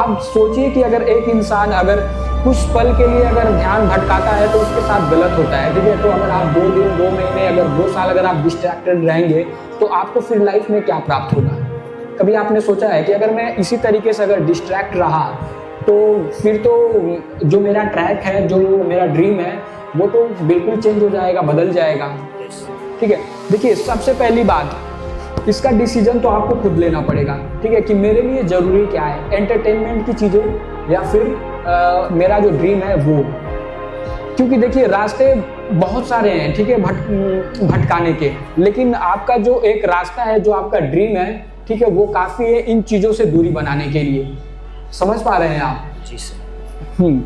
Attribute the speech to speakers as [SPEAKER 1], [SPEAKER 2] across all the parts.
[SPEAKER 1] आप सोचिए कि अगर एक इंसान अगर कुछ पल के लिए अगर ध्यान भटकाता है तो उसके साथ गलत होता है, ठीक है। तो अगर आप 2 दिन 2 महीने अगर 2 साल अगर आप डिस्ट्रैक्टेड रहेंगे तो आपको फिर लाइफ में क्या प्राप्त होगा? कभी आपने सोचा है कि अगर मैं इसी तरीके से अगर डिस्ट्रैक्ट रहा तो फिर तो जो मेरा ट्रैक है, जो मेरा ड्रीम है, वो तो बिल्कुल चेंज हो जाएगा, बदल जाएगा, ठीक है। देखिए, सबसे पहली बात, इसका डिसीजन तो आपको खुद लेना पड़ेगा, ठीक है, कि मेरे लिए ज़रूरी क्या है, एंटरटेनमेंट की चीज़ें या फिर मेरा जो ड्रीम है वो। क्योंकि देखिए, रास्ते बहुत सारे हैं, ठीक है, भटकाने के, लेकिन आपका जो एक रास्ता है, जो आपका ड्रीम है, ठीक है, वो काफ़ी है इन चीज़ों से दूरी बनाने के लिए। समझ पा रहे हैं आप?
[SPEAKER 2] जी सर।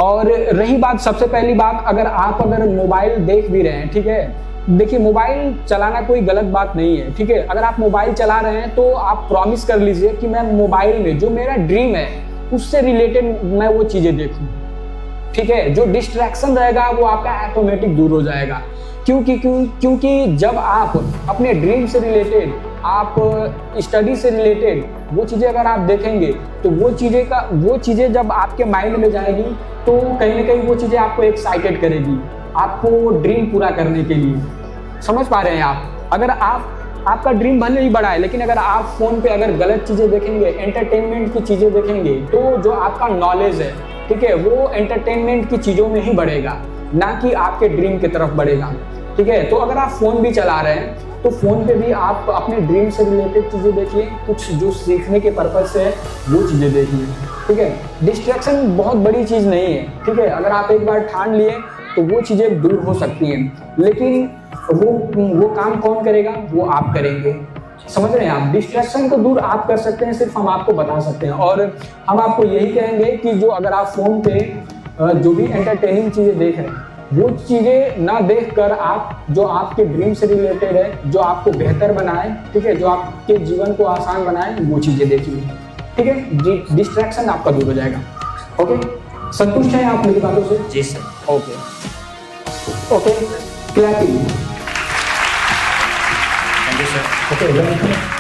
[SPEAKER 1] और रही बात, सबसे पहली बात, अगर मोबाइल देख भी रहे हैं, ठीक है, देखिए मोबाइल चलाना कोई गलत बात नहीं है, ठीक है। अगर आप मोबाइल चला रहे हैं तो आप प्रॉमिस कर लीजिए कि मैं मोबाइल में जो मेरा ड्रीम है उससे रिलेटेड मैं वो चीज़ें देखूं, ठीक है। जो डिस्ट्रैक्शन रहेगा वो आपका ऑटोमेटिक दूर हो जाएगा। क्योंकि जब आप अपने ड्रीम से रिलेटेड, आप स्टडी से रिलेटेड वो चीज़ें अगर आप देखेंगे तो वो चीज़ें जब आपके माइंड में जाएगी तो कहीं ना कहीं वो चीज़ें आपको एक्साइटेड करेगी, आपको ड्रीम पूरा करने के लिए। समझ पा रहे हैं आप? अगर आपका ड्रीम भले ही बड़ा है, लेकिन अगर आप फ़ोन पे अगर गलत चीज़ें देखेंगे, एंटरटेनमेंट की चीज़ें देखेंगे, तो जो आपका नॉलेज है, ठीक है, वो एंटरटेनमेंट की चीज़ों में ही बढ़ेगा, ना कि आपके ड्रीम की तरफ बढ़ेगा, ठीक है। तो अगर आप फ़ोन भी चला रहे हैं तो फ़ोन पे भी आप अपने ड्रीम से रिलेटेड चीज़ें देखिए, कुछ जो सीखने के पर्पज़ से है वो चीज़ें देखिए, ठीक है। डिस्ट्रैक्शन बहुत बड़ी चीज़ नहीं है, ठीक है। अगर आप एक बार ठान लिए तो वो चीज़ें दूर हो सकती हैं, लेकिन वो काम कौन करेगा? वो आप करेंगे। समझ रहे हैं आप? डिस्ट्रैक्शन को दूर आप कर सकते हैं, सिर्फ हम आपको बता सकते हैं। और हम आपको यही कहेंगे कि जो अगर आप फ़ोन पे जो भी एंटरटेनिंग चीज़ें देख रहे हैं, वो चीज़ें ना देखकर आप जो आपके ड्रीम से रिलेटेड है, जो आपको बेहतर बनाए, ठीक है, जो आपके जीवन को आसान बनाए, वो चीज़ें देखिए, ठीक है। डिस्ट्रैक्शन आपका दूर हो जाएगा। ओके, संतुष्ट हैं आप मेरी बातों से?
[SPEAKER 2] जी sir.
[SPEAKER 1] Okay, clapping.
[SPEAKER 2] Thank you sir.
[SPEAKER 1] Okay,